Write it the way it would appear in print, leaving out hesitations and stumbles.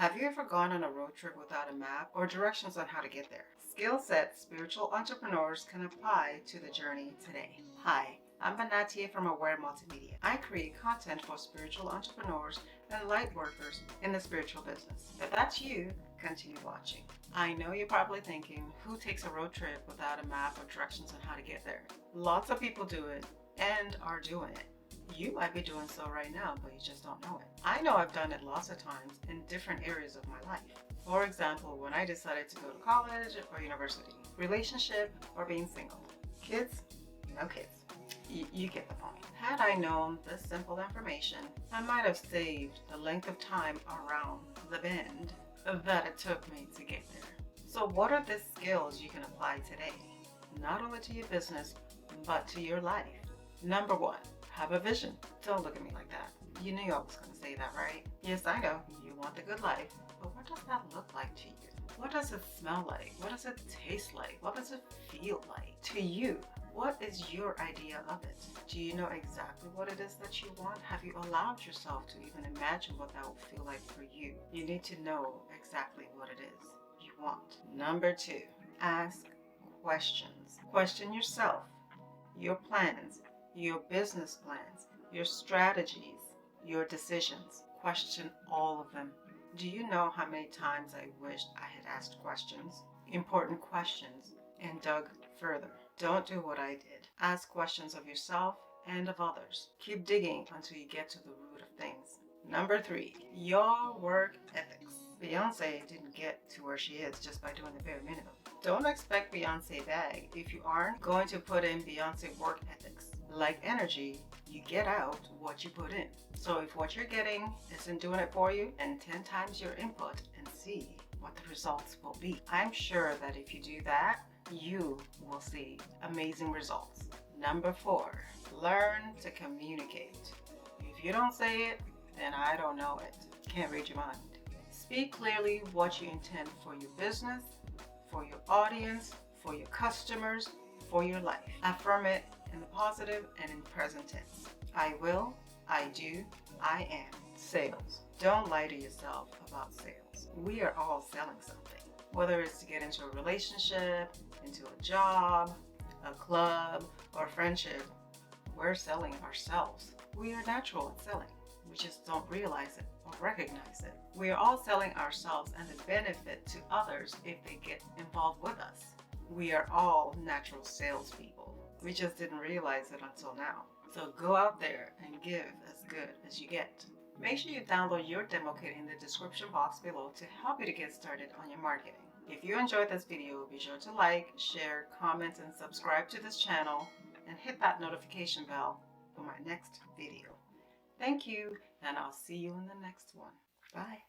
Have you ever gone on a road trip without a map or directions on how to get there? Skill set spiritual entrepreneurs can apply to the journey today. Hi, I'm Binahtiyah from Aware Multimedia. I create content for spiritual entrepreneurs and light workers in the spiritual business. If that's you, continue watching. I know you're probably thinking, who takes a road trip without a map or directions on how to get there? Lots of people do it and are doing it. You might be doing so right now, but you just don't know it. I know I've done it lots of times in different areas of my life. For example, when I decided to go to college or university, relationship, or being single. Kids? No kids. You get the point. Had I known this simple information, I might have saved the length of time around the bend that it took me to get there. So what are the skills you can apply today? Not only to your business, but to your life. Number one, have a vision. Don't look at me like that. You knew I was going to say that, right? Yes, I know. You want the good life. But what does that look like to you? What does it smell like? What does it taste like? What does it feel like to you? What is your idea of it? Do you know exactly what it is that you want? Have you allowed yourself to even imagine what that would feel like for you? You need to know exactly what it is you want. Number two, ask questions. Question yourself, your plans, your business plans, your strategies, your decisions. Question all of them. Do you know how many times I wished I had asked questions, important questions, and dug further? Don't do what I did. Ask questions of yourself and of others. Keep digging until you get to the root of things. Number three, your work ethics. Beyonce didn't get to where she is just by doing the bare minimum. Don't expect Beyonce bag if you aren't going to put in Beyonce work ethics. Like energy, you get out what you put in. So if what you're getting isn't doing it for you, then 10 times your input and see what the results will be. I'm sure that if you do that, you will see amazing results. Number four, learn to communicate. If you don't say it, then I don't know it. Can't read your mind. Speak clearly what you intend for your business, for your audience, for your customers, for your life. Affirm it in the positive and in present tense. I will, I do, I am. Sales. Don't lie to yourself about sales. We are all selling something. Whether it's to get into a relationship, into a job, a club, or friendship, we're selling ourselves. We are natural at selling. We just don't realize it or recognize it. We are all selling ourselves and the benefit to others if they get involved with us. We are all natural salespeople. We just didn't realize it until now. So go out there and give as good as you get. Make sure you download your demo kit in the description box below to help you to get started on your marketing. If you enjoyed this video, be sure to like, share, comment, and subscribe to this channel and hit that notification bell for my next video. Thank you, and I'll see you in the next one. Bye.